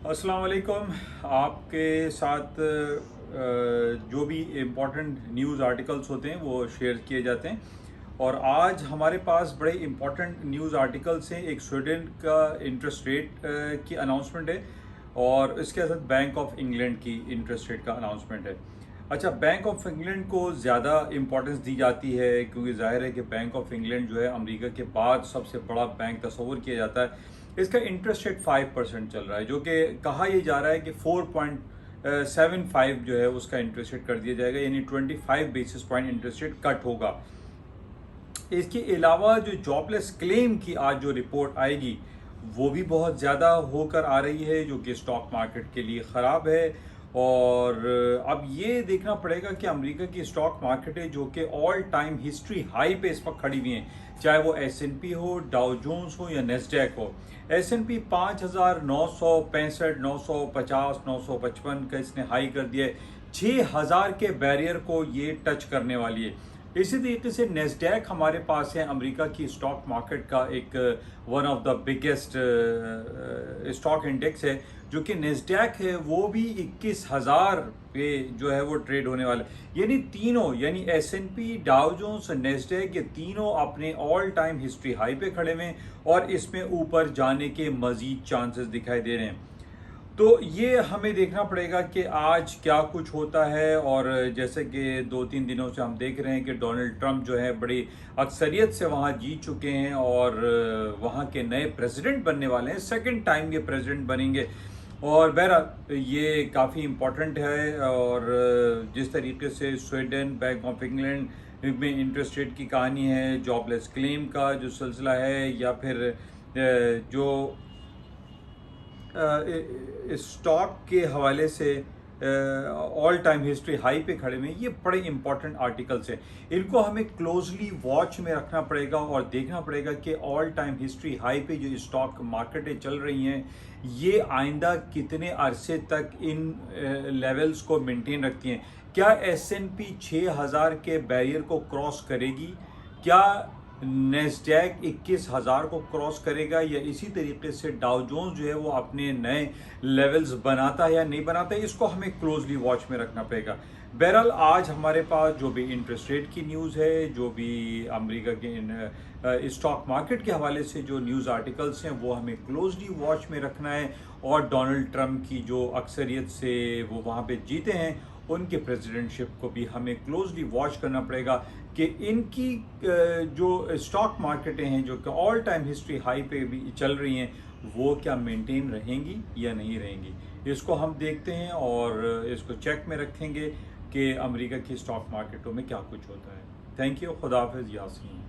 अस्सलाम वालेकुम। आपके साथ जो भी इम्पोर्टेंट न्यूज़ आर्टिकल्स होते हैं वो शेयर किए जाते हैं और आज हमारे पास बड़े इम्पोर्टेंट न्यूज़ आर्टिकल्स हैं। एक स्वीडन का इंटरेस्ट रेट की अनाउंसमेंट है और इसके साथ बैंक ऑफ इंग्लैंड की इंटरेस्ट रेट का अनाउंसमेंट है। अच्छा, बैंक ऑफ इंग्लैंड को ज़्यादा इम्पोर्टेंस दी जाती है क्योंकि जाहिर है कि बैंक ऑफ इंग्लैंड जो है अमेरिका के बाद सबसे बड़ा बैंक तस्वुर किया जाता है। इसका इंटरेस्ट रेट 5% चल रहा है, जो कि कहा यह जा रहा है कि 4.75 जो है उसका इंटरेस्ट रेट कर दिया जाएगा, यानी 25 basis point interest rate cut होगा। इसके अलावा जो जॉबलेस क्लेम की आज जो रिपोर्ट आएगी वो भी बहुत ज़्यादा होकर आ रही है, जो कि स्टॉक मार्केट के लिए ख़राब है। और अब ये देखना पड़ेगा कि अमेरिका की स्टॉक मार्केट है जो कि ऑल टाइम हिस्ट्री हाई पे इस वक्त खड़ी हुई है, चाहे वो S&P हो, डाउ जोन्स हो या नेस्डैक हो। S&P 5,965, 950, 955 का इसने हाई कर दिया है। 6,000 के बैरियर को ये टच करने वाली है। इसी तरीके से नेस्डैक हमारे पास है, अमेरिका की स्टॉक मार्केट का एक one of the biggest stock index है, जो कि नेस्डैक है वो भी 21,000 पे जो है वो ट्रेड होने वाला है। यानी तीनों, यानी S&P, डाउ जोन्स, नेस्डैक, ये तीनों अपने ऑल टाइम हिस्ट्री हाई पे खड़े हुए हैं और इसमें ऊपर जाने के मजीद चांसेस दिखाई दे रहे हैं। तो ये हमें देखना पड़ेगा कि आज क्या कुछ होता है। और जैसे कि 2-3 दिनों से हम देख रहे हैं कि डोनाल्ड ट्रंप जो है बड़ी अक्सरियत से वहाँ जीत चुके हैं और वहाँ के नए प्रेसिडेंट बनने वाले हैं, सेकंड टाइम ये प्रेसिडेंट बनेंगे। और बहरहाल ये काफ़ी इम्पोर्टेंट है। और जिस तरीके से स्वीडन, बैंक ऑफ इंग्लैंड में इंटरेस्ट रेट की कहानी है, जॉबलेस क्लेम का जो सिलसिला है, या फिर जो स्टॉक के हवाले से ऑल टाइम हिस्ट्री हाई पे खड़े हुए, ये बड़े इंपॉर्टेंट आर्टिकल्स हैं। इनको हमें क्लोजली वॉच में रखना पड़ेगा और देखना पड़ेगा कि ऑल टाइम हिस्ट्री हाई पे जो स्टॉक मार्केटें चल रही हैं ये आइंदा कितने अरसे तक इन लेवल्स को मेंटेन रखती हैं। क्या S&P 6,000 के बैरियर को क्रॉस करेगी? क्या नेस्डैक 21,000 को क्रॉस करेगा? या इसी तरीके से डाउ जोन्स जो है वो अपने नए लेवल्स बनाता है या नहीं बनाता है? इसको हमें क्लोजली वॉच में रखना पड़ेगा। बहरहाल आज हमारे पास जो भी इंटरेस्ट रेट की न्यूज़ है, जो भी अमेरिका के स्टॉक मार्केट के हवाले से जो न्यूज़ आर्टिकल्स हैं, वो हमें क्लोजली वॉच में रखना है। और डोनाल्ड ट्रंप की जो अक्सरियत से वो वहाँ पे जीते हैं, उनके प्रेसिडेंटशिप को भी हमें क्लोजली वॉच करना पड़ेगा कि इनकी जो स्टॉक मार्केटें हैं जो कि ऑल टाइम हिस्ट्री हाई पे भी चल रही हैं, वो क्या मेंटेन रहेंगी या नहीं रहेंगी। इसको हम देखते हैं और इसको चेक में रखेंगे कि अमेरिका की स्टॉक मार्केटों में क्या कुछ होता है। Thank you. खुदा हाफिज़। यासीन।